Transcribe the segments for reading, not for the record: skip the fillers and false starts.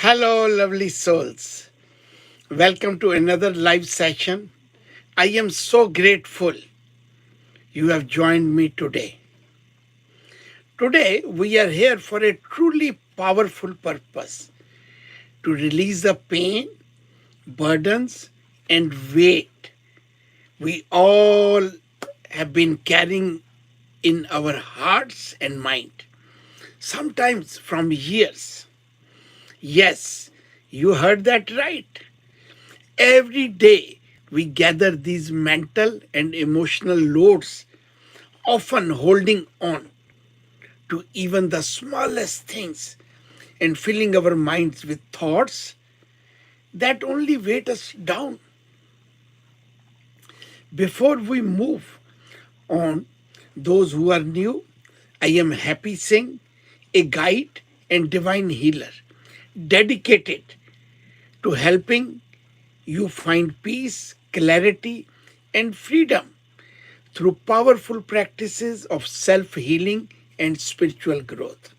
Hello, lovely souls. Welcome to another live session. I am so grateful you have joined me today. Today, we are here for a truly powerful purpose to release the pain, burdens, and weight we all have been carrying in our hearts and mind, sometimes from years. Yes, you heard that right. Every day we gather these mental and emotional loads, often holding on to even the smallest things and filling our minds with thoughts that only weight us down. Before we move on, those who are new, I am Happy Singh, a guide and divine healer, dedicated to helping you find peace, clarity, and freedom through powerful practices of self healing and spiritual growth.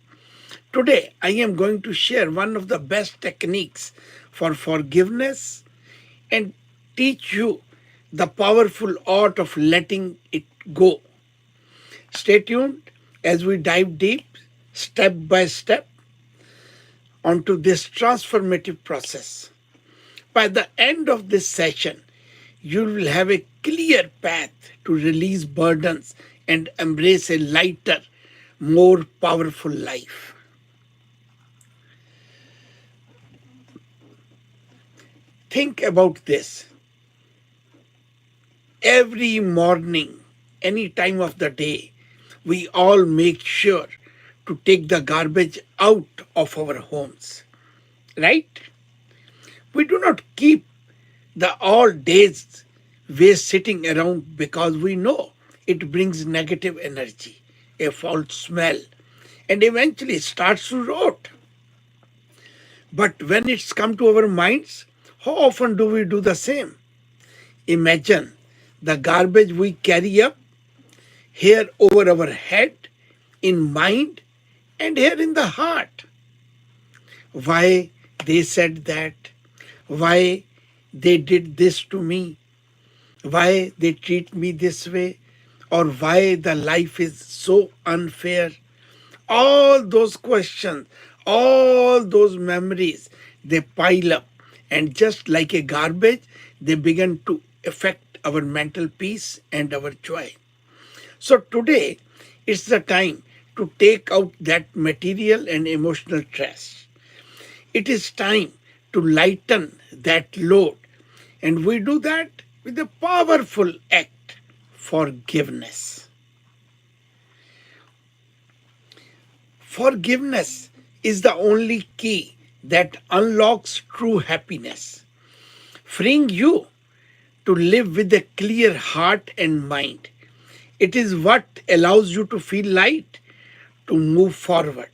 Today, I am going to share one of the best techniques for forgiveness and teach you the powerful art of letting it go. Stay tuned as we dive deep, step by step, onto this transformative process. By the end of this session, you will have a clear path to release burdens and embrace a lighter, more powerful life. Think about this. Every morning, any time of the day, we all make sure to take the garbage out of our homes, right? We do not keep the all days waste sitting around because we know it brings negative energy, a foul smell, and eventually starts to rot. But when it's come to our minds, how often do we do the same? Imagine the garbage we carry up here over our head, in mind, and here in the heart. Why they said that? Why they did this to me? Why they treat me this way? Or why the life is so unfair? All those questions, all those memories, they pile up. And just like a garbage, they begin to affect our mental peace and our joy. So today, it's the time to take out that material and emotional trash. It is time to lighten that load. And we do that with a powerful act, forgiveness. Forgiveness is the only key that unlocks true happiness, freeing you to live with a clear heart and mind. It is what allows you to feel light, to move forward,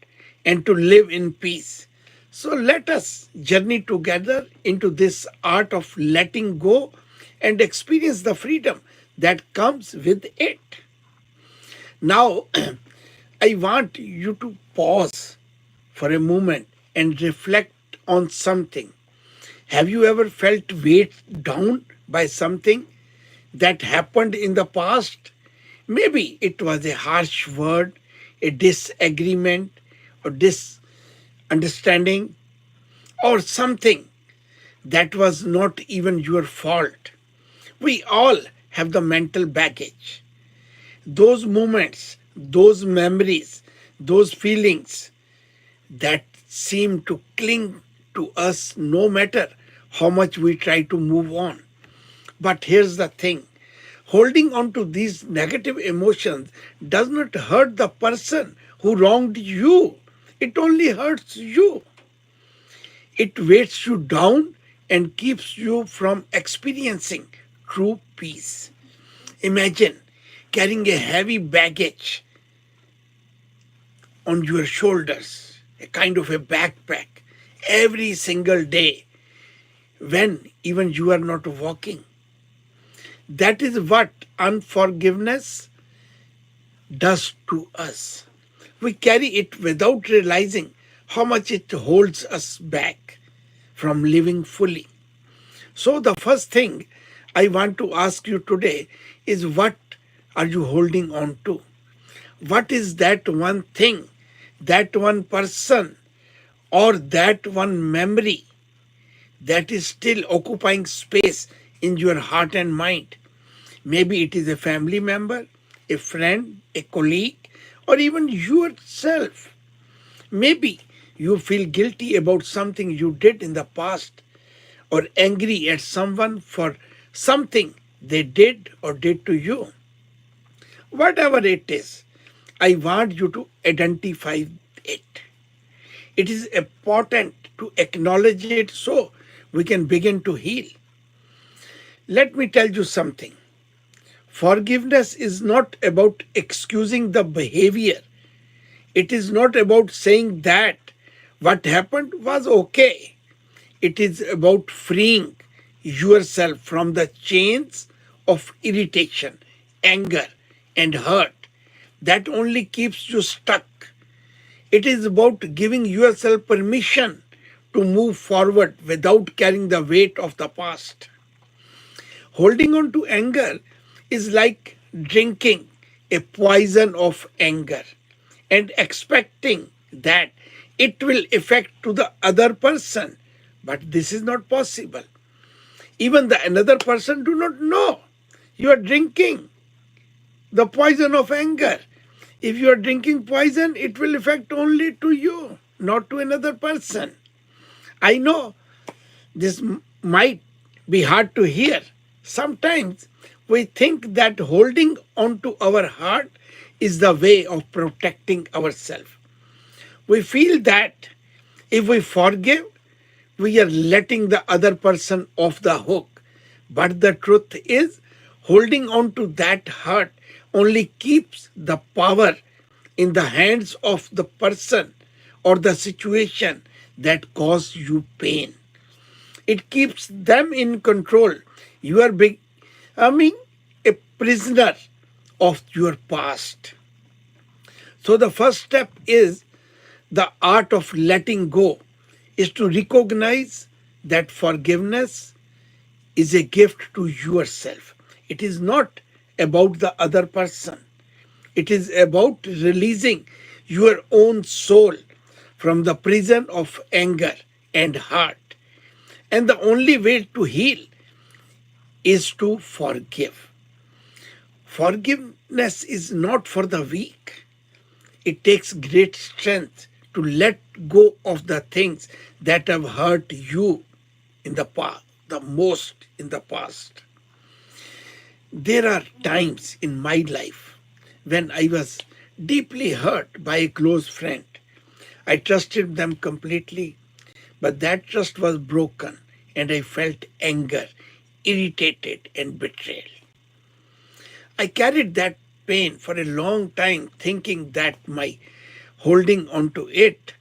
and to live in peace. So let us journey together into this art of letting go and experience the freedom that comes with it. Now, I want you to pause for a moment and reflect on something. Have you ever felt weighed down by something that happened in the past? Maybe it was a harsh word, a disagreement, or misunderstanding, or something that was not even your fault. We all have the mental baggage. Those moments, those memories, those feelings that seem to cling to us no matter how much we try to move on. But here's the thing, holding on to these negative emotions does not hurt the person who wronged you, it only hurts you. It weights you down and keeps you from experiencing true peace. Imagine carrying a heavy baggage on your shoulders, a kind of a backpack, every single day when even you are not walking. That is what unforgiveness does to us. We carry it without realizing how much it holds us back. from living fully. So, the first thing I want to ask you today is, what are you holding on to? What is that one thing, that one person, or that one memory that is still occupying space in your heart and mind? Maybe it is a family member, a friend, a colleague, or even yourself. Maybe you feel guilty about something you did in the past, or angry at someone for something they did or did to you. Whatever it is, I want you to identify it. It is important to acknowledge it so we can begin to heal. Let me tell you something. Forgiveness is not about excusing the behavior. It is not about saying that what happened was okay. It is about freeing yourself from the chains of irritation, anger, and hurt that only keeps you stuck. It is about giving yourself permission to move forward without carrying the weight of the past. Holding on to anger is like drinking a poison of anger and expecting that it will affect to the other person. But this is not possible. Even the another person do not know you are drinking the poison of anger. If you are drinking poison, it will affect only to you, not to another person. I know this might be hard to hear. Sometimes we think that holding on to our heart is the way of protecting ourselves. We feel that if we forgive, we are letting the other person off the hook. But the truth is, holding on to that hurt only keeps the power in the hands of the person or the situation that caused you pain. It keeps them in control. You are becoming a prisoner of your past. So the first step is the art of letting go is to recognize that forgiveness is a gift to yourself. It is not about the other person. It is about releasing your own soul from the prison of anger and hurt. And the only way to heal is to forgive. Forgiveness is not for the weak. It takes great strength to let go of the things that have hurt you in the past, the most in the past. There are times in my life when I was deeply hurt by a close friend. I trusted them completely, but that trust was broken and I felt anger, irritated, and betrayal. I carried that pain for a long time, thinking that my holding on to it,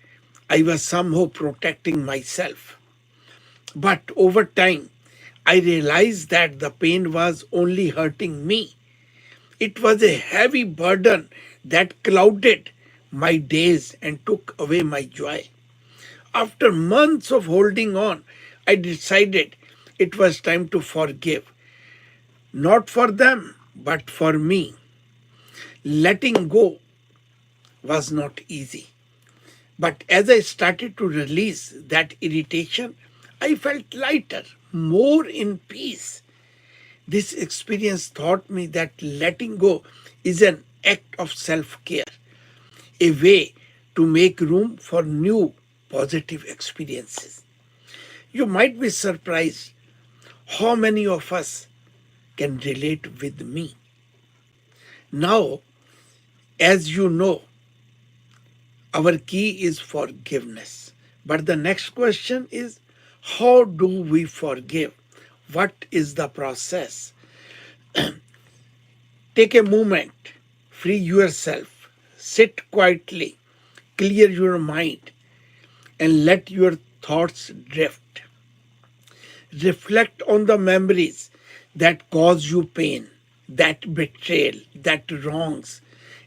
I was somehow protecting myself. But over time, I realized that the pain was only hurting me. It was a heavy burden that clouded my days and took away my joy. After months of holding on, I decided it was time to forgive, not for them, but for me. Letting go was not easy. But as I started to release that irritation, I felt lighter, more in peace. This experience taught me that letting go is an act of self care, a way to make room for new positive experiences. You might be surprised how many of us can relate with me. Now, as you know, our key is forgiveness. But the next question is, how do we forgive? What is the process? Take a moment, free yourself, sit quietly, clear your mind, and let your thoughts drift. Reflect on the memories that cause you pain, that betrayal, that wrongs,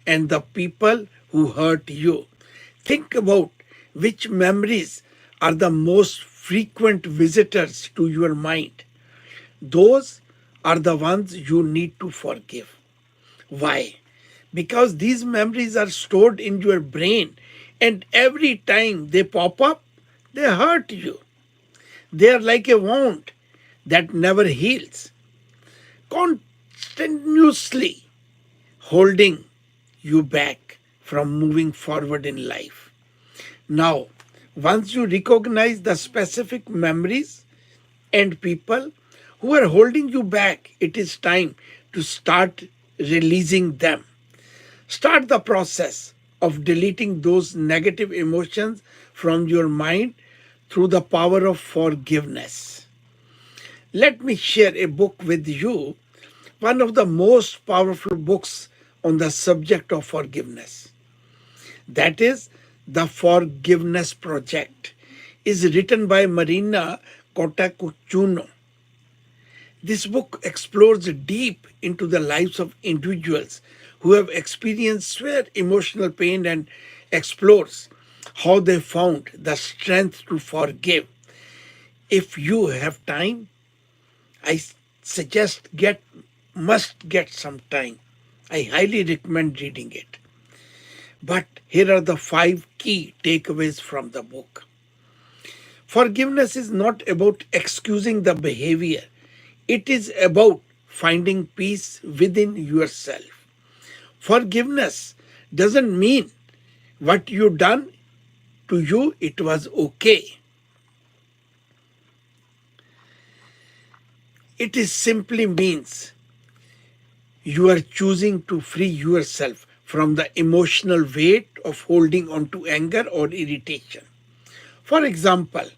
and the people who hurt you. Think about which memories are the most frequent visitors to your mind, those are the ones you need to forgive. Why? Because these memories are stored in your brain, and every time they pop up, they hurt you. They are like a wound that never heals, continuously holding you back from moving forward in life. Now, once you recognize the specific memories and people who are holding you back, it is time to start releasing them. Start the process of deleting those negative emotions from your mind through the power of forgiveness. Let me share a book with you, one of the most powerful books on the subject of forgiveness. That is The Forgiveness Project, is written by Marina Cantacuzino. This book explores deep into the lives of individuals who have experienced severe emotional pain and explores how they found the strength to forgive. If you have time, I suggest must get some time. I highly recommend reading it. But here are the 5 key takeaways from the book. Forgiveness is not about excusing the behavior. It is about finding peace within yourself. Forgiveness doesn't mean what you done to you, it was okay. It is simply means you are choosing to free yourself from the emotional weight of holding on to anger or irritation. For example,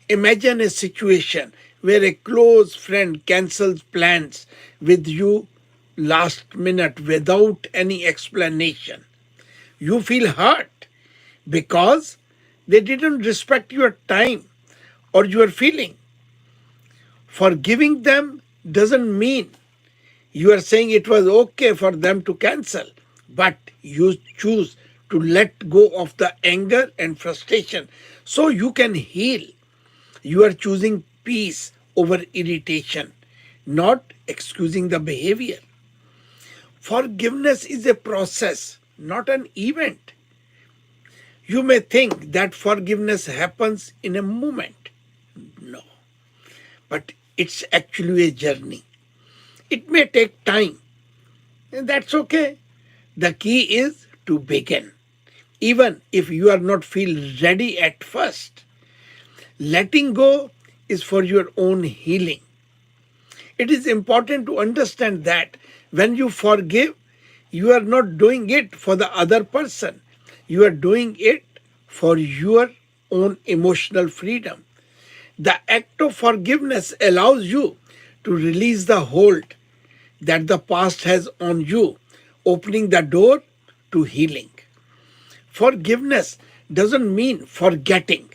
imagine a situation where a close friend cancels plans with you last minute without any explanation. You feel hurt because they didn't respect your time or your feeling. Forgiving them doesn't mean you are saying it was okay for them to cancel, but you choose to let go of the anger and frustration so you can heal. You are choosing peace over irritation, not excusing the behavior. Forgiveness is a process, not an event. You may think that forgiveness happens in a moment. No, but it's actually a journey. It may take time, and that's okay. The key is to begin. Even if you are not feel ready at first, letting go is for your own healing. It is important to understand that when you forgive, you are not doing it for the other person. You are doing it for your own emotional freedom. The act of forgiveness allows you to release the hold that the past has on you, opening the door to healing. Forgiveness doesn't mean forgetting.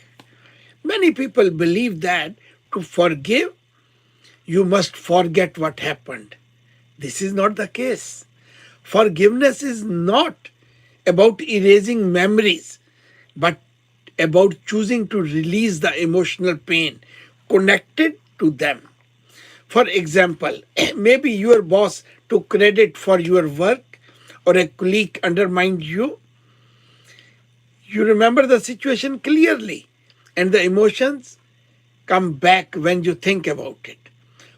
Many people believe that to forgive, you must forget what happened. This is not the case. Forgiveness is not about erasing memories, but about choosing to release the emotional pain connected to them. For example, maybe your boss took credit for your work or a colleague undermined you. You remember the situation clearly, and the emotions come back when you think about it.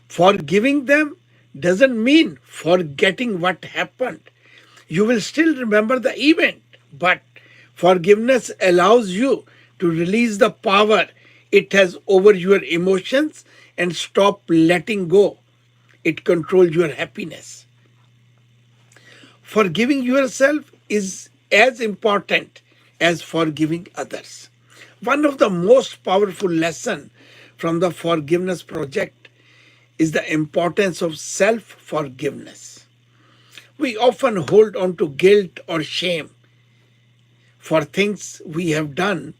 Forgiving them doesn't mean forgetting what happened. You will still remember the event, but forgiveness allows you to release the power it has over your emotions and stop letting go. It controls your happiness. Forgiving yourself is as important as forgiving others. One of the most powerful lessons from the Forgiveness Project is the importance of self forgiveness. We often hold on to guilt or shame for things we have done,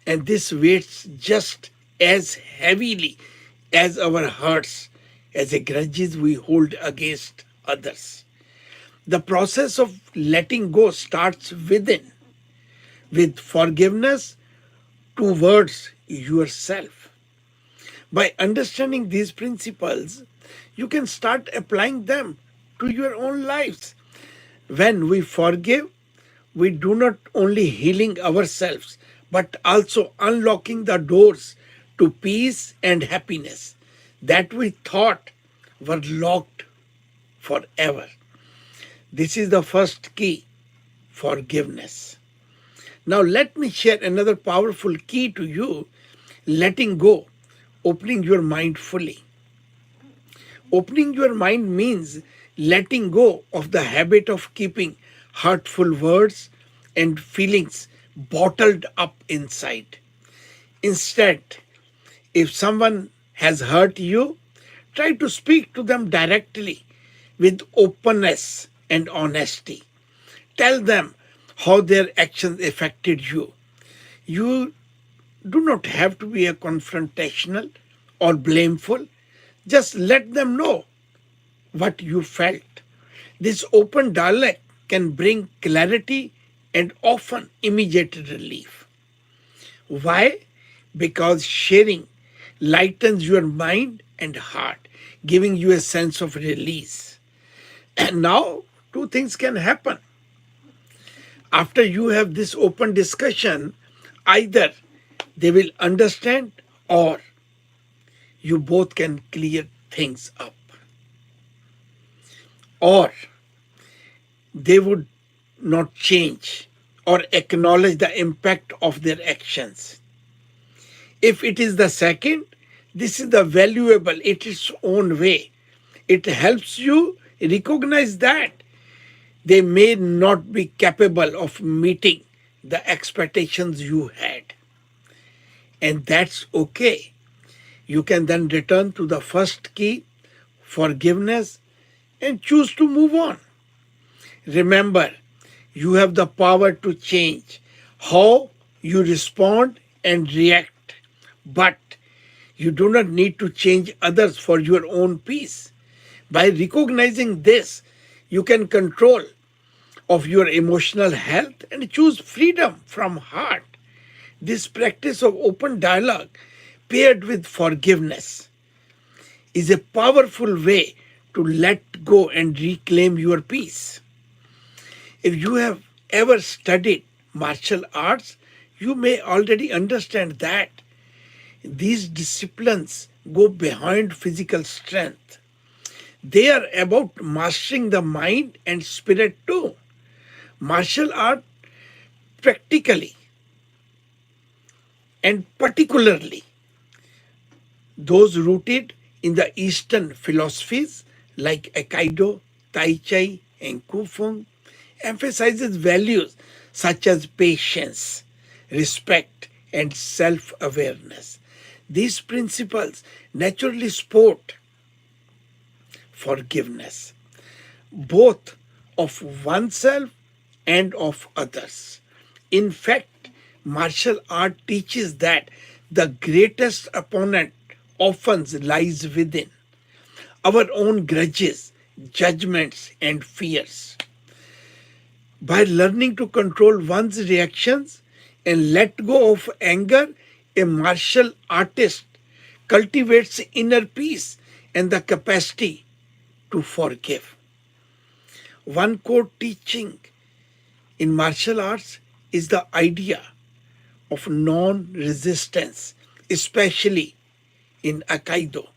and this weighs just as heavily as our hurts, as the grudges we hold against others. The process of letting go starts within. With forgiveness, 2 words yourself. By understanding these principles, you can start applying them to your own lives. When we forgive, we do not only healing ourselves, but also unlocking the doors to peace and happiness that we thought were locked forever. This is the first key, forgiveness. Now, let me share another powerful key to you, letting go, opening your mind fully. Opening your mind means letting go of the habit of keeping hurtful words and feelings bottled up inside. Instead, if someone has hurt you, try to speak to them directly with openness and honesty. Tell them how their actions affected you. You do not have to be a confrontational or blameful. Just let them know what you felt. This open dialogue can bring clarity and often immediate relief. Why? Because sharing lightens your mind and heart, giving you a sense of release. And now, two things can happen. After you have this open discussion, either they will understand or you both can clear things up. Or they would not change or acknowledge the impact of their actions. If it is the second, this is the valuable its own way. It helps you recognize that they may not be capable of meeting the expectations you had. And that's okay. You can then return to the first key, forgiveness, and choose to move on. Remember, you have the power to change how you respond and react, but you do not need to change others for your own peace. By recognizing this, you can control of your emotional health and choose freedom from heart. This practice of open dialogue paired with forgiveness is a powerful way to let go and reclaim your peace. If you have ever studied martial arts, you may already understand that these disciplines go beyond physical strength. They are about mastering the mind and spirit too. Martial art practically and particularly those rooted in the Eastern philosophies like Aikido, Tai Chi, and Kufeng emphasizes values such as patience, respect, and self-awareness. These principles naturally support forgiveness, both of oneself and of others. In fact, martial art teaches that the greatest opponent often lies within our own grudges, judgments, and fears. By learning to control one's reactions and let go of anger, a martial artist cultivates inner peace and the capacity to forgive. One core teaching in martial arts is the idea of non-resistance, especially in Aikido,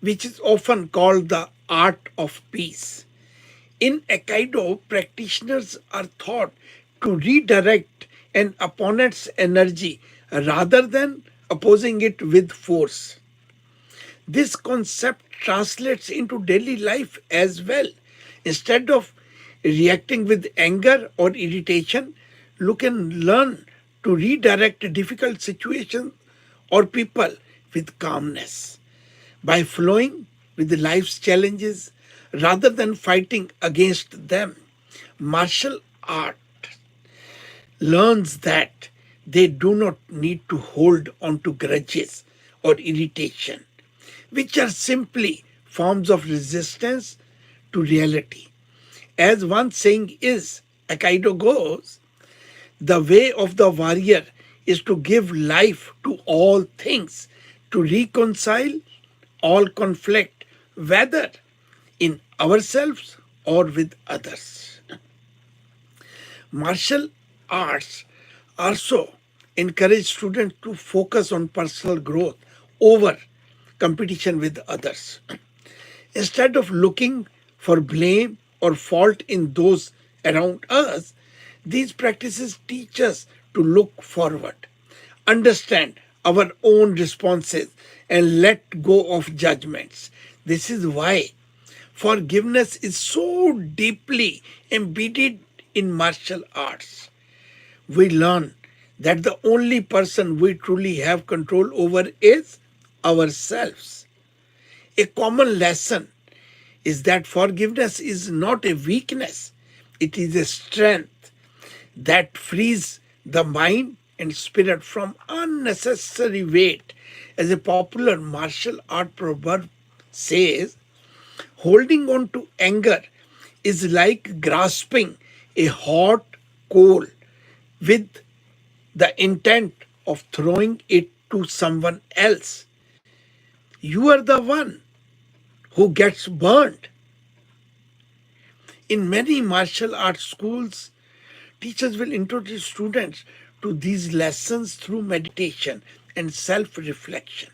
which is often called the art of peace. In Aikido, practitioners are taught to redirect an opponent's energy rather than opposing it with force. This concept translates into daily life as well. Instead of reacting with anger or irritation, you can learn to redirect difficult situations or people with calmness. By flowing with life's challenges rather than fighting against them, martial art learns that they do not need to hold on to grudges or irritation, which are simply forms of resistance to reality. As one saying is, Aikido goes, the way of the warrior is to give life to all things, to reconcile all conflict, whether in ourselves or with others. Martial arts also encourage students to focus on personal growth over competition with others. Instead of looking for blame or fault in those around us, these practices teach us to look forward, understand our own responses, and let go of judgments. This is why forgiveness is so deeply embedded in martial arts. We learn that the only person we truly have control over is ourselves. A common lesson is that forgiveness is not a weakness, it is a strength that frees the mind and spirit from unnecessary weight. As a popular martial art proverb says, holding on to anger is like grasping a hot coal with the intent of throwing it to someone else. You are the one who gets burned. In many martial arts schools, teachers will introduce students to these lessons through meditation and self reflection.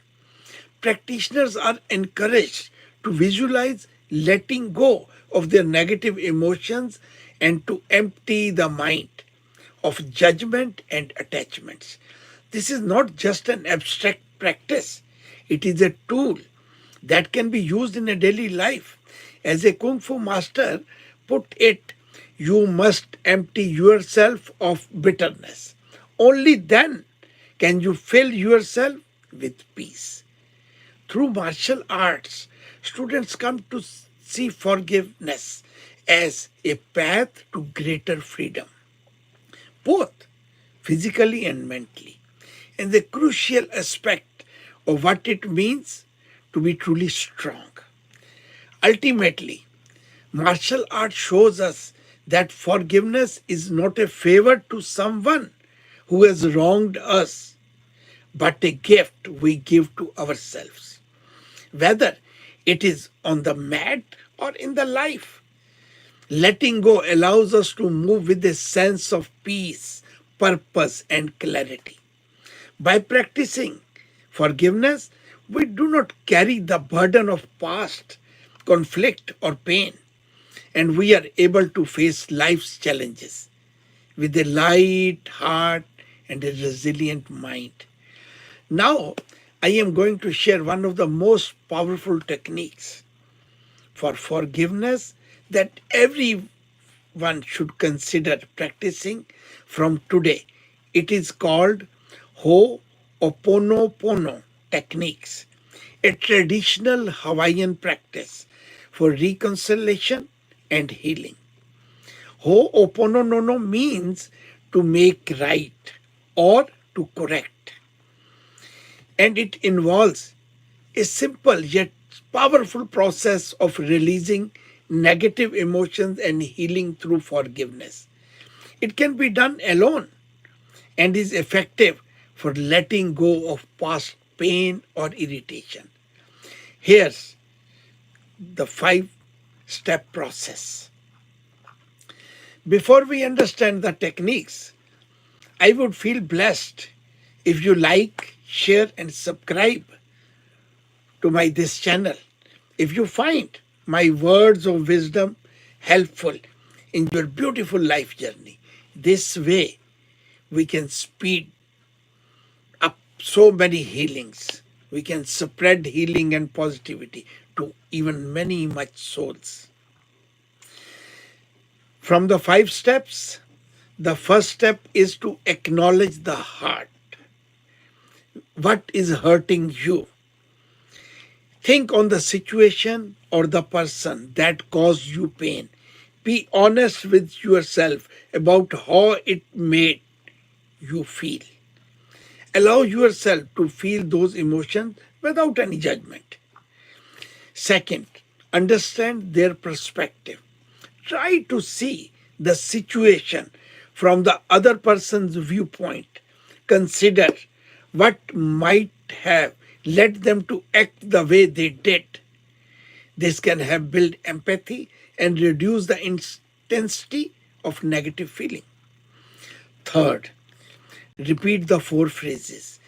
Practitioners are encouraged to visualize letting go of their negative emotions and to empty the mind of judgment and attachments. This is not just an abstract practice, it is a tool that can be used in a daily life. As a Kung Fu master put it, you must empty yourself of bitterness. Only then can you fill yourself with peace. Through martial arts, students come to see forgiveness as a path to greater freedom, both physically and mentally, and the crucial aspect of what it means to be truly strong. Ultimately, martial art shows us that forgiveness is not a favor to someone who has wronged us, but a gift we give to ourselves, whether it is on the mat or in the life. Letting go allows us to move with a sense of peace, purpose, and clarity. By practicing forgiveness, we do not carry the burden of past conflict or pain, and we are able to face life's challenges with a light heart and a resilient mind. Now, I am going to share one of the most powerful techniques for forgiveness that everyone should consider practicing from today. It is called Ho'oponopono techniques, a traditional Hawaiian practice for reconciliation and healing. Ho'oponopono means to make right or to correct, and it involves a simple yet powerful process of releasing negative emotions and healing through forgiveness. It can be done alone and is effective for letting go of past pain or irritation. Here's the 5-step process. Before we understand the techniques, I would feel blessed if you like, share, and subscribe to this channel. If you find my words of wisdom helpful in your beautiful life journey, this way we can speed up so many healings. We can spread healing and positivity to even many much souls. From the 5 steps, the first step is to acknowledge the heart. What is hurting you? Think on the situation or the person that caused you pain. Be honest with yourself about how it made you feel. Allow yourself to feel those emotions without any judgment. Second, understand their perspective. Try to see the situation from the other person's viewpoint. consider what might have led them to act the way they did. This can help build empathy and reduce the intensity of negative feeling. Third, repeat the four phrases.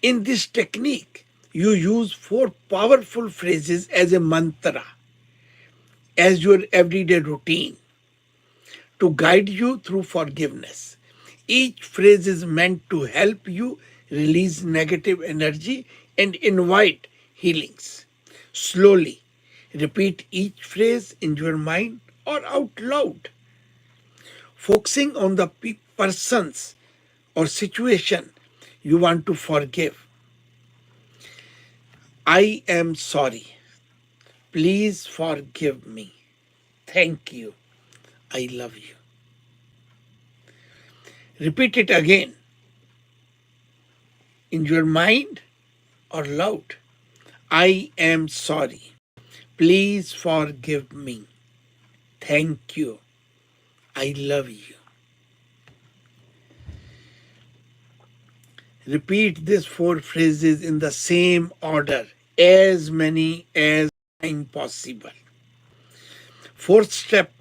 In this technique, you use four powerful phrases as a mantra, as your everyday routine to guide you through forgiveness. Each phrase is meant to help you release negative energy and invite healings. Slowly, repeat each phrase in your mind or out loud, focusing on the persons or situation you want to forgive. I am sorry. Please forgive me. Thank you. I love you. Repeat it again in your mind or loud. I am sorry. Please forgive me. Thank you. I love you. Repeat these four phrases in the same order, as many as possible. Fourth step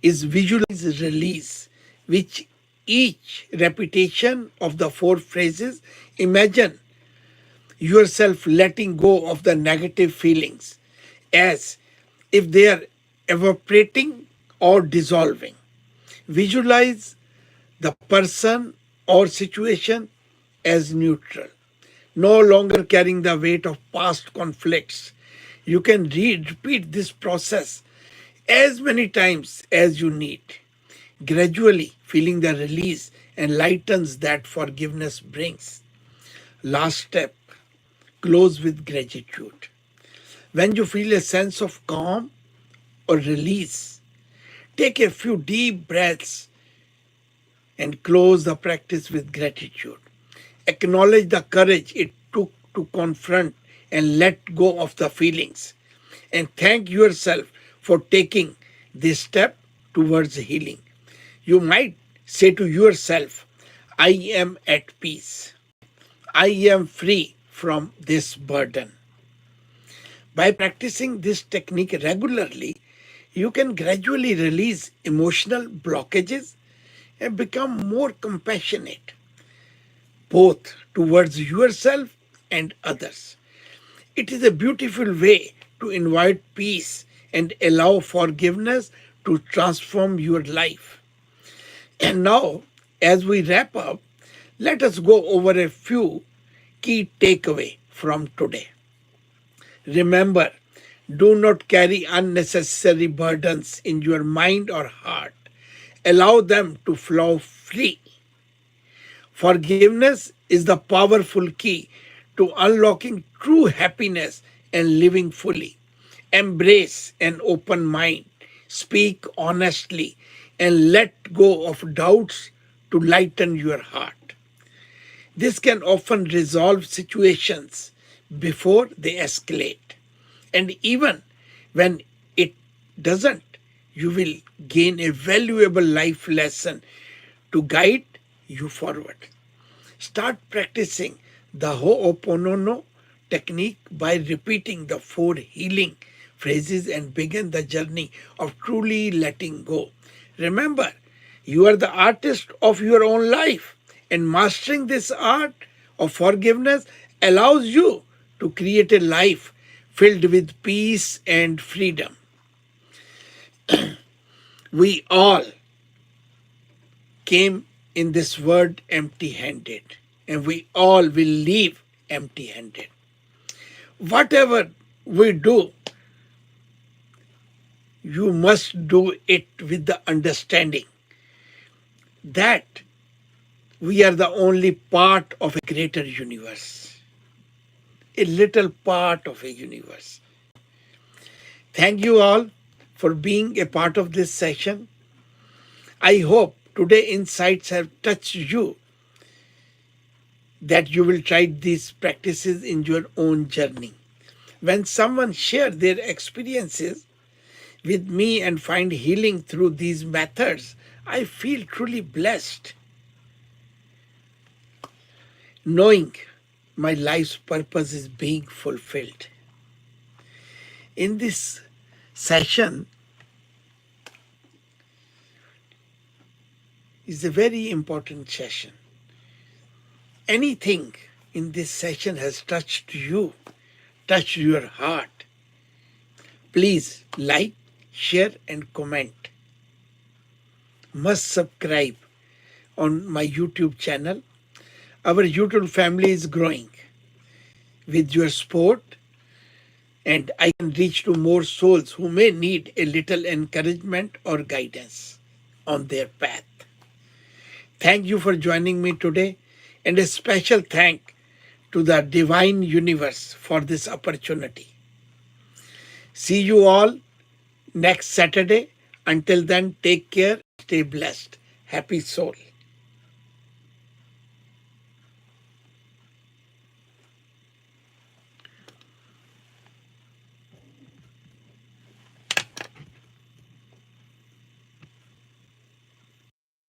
is visualize release, which each repetition of the four phrases, imagine yourself letting go of the negative feelings as if they are evaporating or dissolving. Visualize the person or situation as neutral, no longer carrying the weight of past conflicts. You can repeat this process as many times as you need, gradually feeling the release and lightens that forgiveness brings. Last step, close with gratitude. When you feel a sense of calm or release, take a few deep breaths and close the practice with gratitude. Acknowledge the courage it took to confront and let go of the feelings. And thank yourself for taking this step towards healing. You might say to yourself, I am at peace. I am free from this burden. By practicing this technique regularly, you can gradually release emotional blockages and become more compassionate, both towards yourself and others. It is a beautiful way to invite peace and allow forgiveness to transform your life. And now, as we wrap up, let us go over a few key takeaways from today. Remember, do not carry unnecessary burdens in your mind or heart. Allow them to flow free. Forgiveness is the powerful key to unlocking true happiness and living fully. Embrace an open mind, speak honestly, and let go of doubts to lighten your heart. This can often resolve situations before they escalate. And even when it doesn't, you will gain a valuable life lesson to guide you forward. Start practicing the Ho'oponopono technique by repeating the four healing phrases and begin the journey of truly letting go. Remember, you are the artist of your own life, and mastering this art of forgiveness allows you to create a life filled with peace and freedom. We all came in this world empty handed, and we all will leave empty handed. Whatever we do, you must do it with the understanding that we are the only part of a greater universe, a little part of a universe. Thank you all for being a part of this session. I hope today's insights have touched you, that you will try these practices in your own journey. When someone shares their experiences with me and find healing through these methods, I feel truly blessed. knowing my life's purpose is being fulfilled. In this session is a very important session. Anything in this session has touched you, touched your heart, please like, share and comment. Must subscribe on my YouTube channel. Our YouTube family is growing. With your support, and I can reach to more souls who may need a little encouragement or guidance on their path. Thank you for joining me today, and a special thank to the divine universe for this opportunity. See you all next Saturday. Until then, take care, stay blessed. Happy soul.